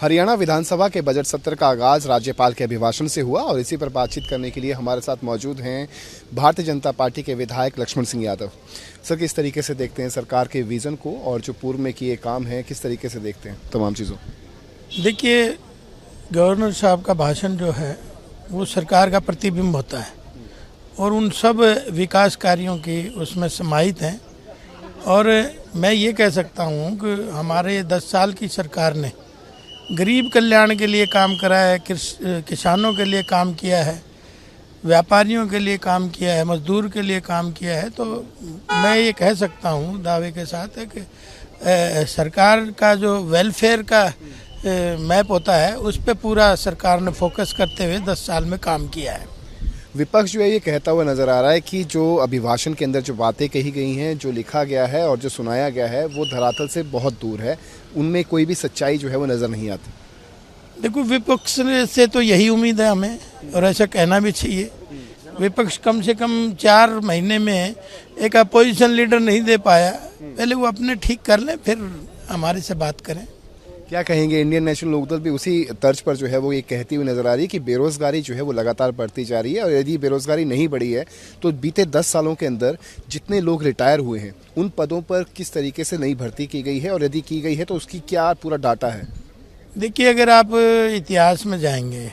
हरियाणा विधानसभा के बजट सत्र का आगाज राज्यपाल के अभिभाषण से हुआ और इसी पर बातचीत करने के लिए हमारे साथ मौजूद हैं भारतीय जनता पार्टी के विधायक लक्ष्मण सिंह यादव। सर, किस तरीके से देखते हैं सरकार के विजन को और जो पूर्व में किए काम हैं, किस तरीके से देखते हैं तमाम चीज़ों? देखिए, गवर्नर साहब का भाषण जो है वो सरकार का प्रतिबिंब होता है और उन सब विकास कार्यों की उसमें समाहित हैं। और मैं ये कह सकता हूँ कि हमारे 10 साल की सरकार ने गरीब कल्याण के लिए काम करा है, किसानों के लिए काम किया है, व्यापारियों के लिए काम किया है, मजदूर के लिए काम किया है। तो मैं ये कह सकता हूँ दावे के साथ है कि सरकार का जो वेलफेयर का मैप होता है उस पे पूरा सरकार ने फोकस करते हुए 10 साल में काम किया है। विपक्ष जो है ये कहता हुआ नजर आ रहा है कि जो अभिभाषण के अंदर जो बातें कही गई हैं, जो लिखा गया है और जो सुनाया गया है वो धरातल से बहुत दूर है, उनमें कोई भी सच्चाई जो है वो नजर नहीं आती। देखो, विपक्ष से तो यही उम्मीद है हमें, और ऐसा कहना भी चाहिए। विपक्ष कम से कम 4 महीने में एक अपोजिशन लीडर नहीं दे पाया, पहले वो अपने ठीक कर लें फिर हमारे से बात करें। क्या कहेंगे? इंडियन नेशनल लोकदल भी उसी तर्ज पर जो है वो ये कहती हुई नजर आ रही है कि बेरोजगारी जो है वो लगातार बढ़ती जा रही है और यदि बेरोजगारी नहीं बढ़ी है तो बीते 10 सालों के अंदर जितने लोग रिटायर हुए हैं उन पदों पर किस तरीके से नई भर्ती की गई है और यदि की गई है तो उसकी क्या पूरा डाटा है? देखिए, अगर आप इतिहास में जाएंगे,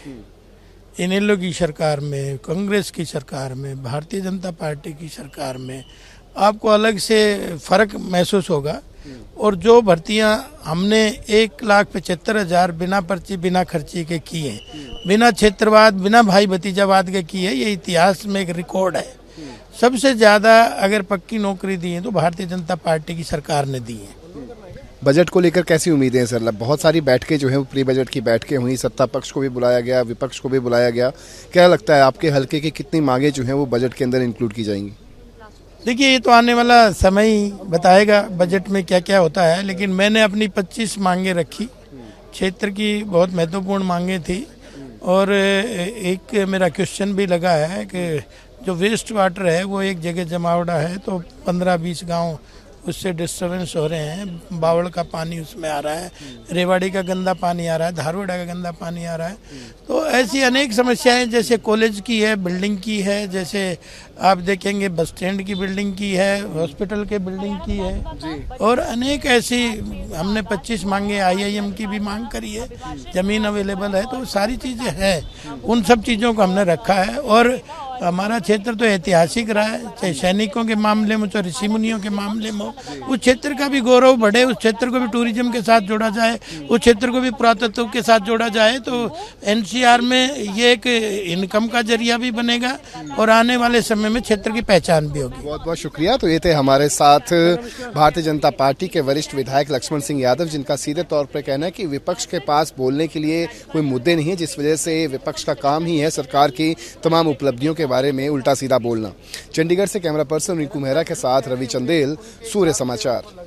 इनेलो की सरकार में, कांग्रेस की सरकार में, भारतीय जनता पार्टी की सरकार में आपको अलग से फर्क महसूस होगा। और जो भर्तियां हमने 1,75,000 बिना पर्ची बिना खर्ची के किए, बिना क्षेत्रवाद, बिना भाई भतीजावाद के किए, ये इतिहास में एक रिकॉर्ड है। सबसे ज्यादा अगर पक्की नौकरी दी है तो भारतीय जनता पार्टी की सरकार ने दी है। बजट को लेकर कैसी उम्मीदें हैं सर? बहुत सारी बैठकें जो है वो प्री बजट की बैठकें हुई, सत्ता पक्ष को भी बुलाया गया, विपक्ष को भी बुलाया गया। क्या लगता है आपके हल्के की कितनी मांगे जो हैं वो बजट के अंदर इंक्लूड की जाएंगी? देखिए, ये तो आने वाला समय ही बताएगा बजट में क्या क्या होता है, लेकिन मैंने अपनी 25 मांगे रखी। क्षेत्र की बहुत महत्वपूर्ण मांगे थी और एक मेरा क्वेश्चन भी लगा है कि जो वेस्ट वाटर है वो एक जगह जमावड़ा है तो 15-20 गांव उससे डिस्टर्बेंस हो रहे हैं। बावड़ का पानी उसमें आ रहा है, रेवाड़ी का गंदा पानी आ रहा है, धारवाड़ा का गंदा पानी आ रहा है। तो ऐसी अनेक समस्याएं, जैसे कॉलेज की है, बिल्डिंग की है, जैसे आप देखेंगे बस स्टैंड की बिल्डिंग की है, हॉस्पिटल के बिल्डिंग की है, और अनेक ऐसी हमने 25 मांगे। IIM की भी मांग करी है, जमीन अवेलेबल है, तो सारी चीज़ें हैं। उन सब चीज़ों को हमने रखा है और हमारा क्षेत्र तो ऐतिहासिक रहा है, चाहे सैनिकों के मामले में, चाहे ऋषि मुनियों के मामले में। उस क्षेत्र का भी गौरव बढ़े, उस क्षेत्र को भी टूरिज्म के साथ जोड़ा जाए, उस क्षेत्र को भी पुरातत्व के साथ जोड़ा जाए तो NCR में ये एक इनकम का जरिया भी बनेगा और आने वाले समय में क्षेत्र की पहचान भी होगी। बहुत बहुत शुक्रिया। तो ये थे हमारे साथ भारतीय जनता पार्टी के वरिष्ठ विधायक लक्ष्मण सिंह यादव, जिनका सीधे तौर पर कहना है कि विपक्ष के पास बोलने के लिए कोई मुद्दे नहीं है, जिस वजह से विपक्ष का काम ही है सरकार की तमाम उपलब्धियों के बारे में उल्टा सीधा बोलना। चंडीगढ़ से कैमरा पर्सन रिंकू मेहरा के साथ रवि चंदेल, सूर्य समाचार।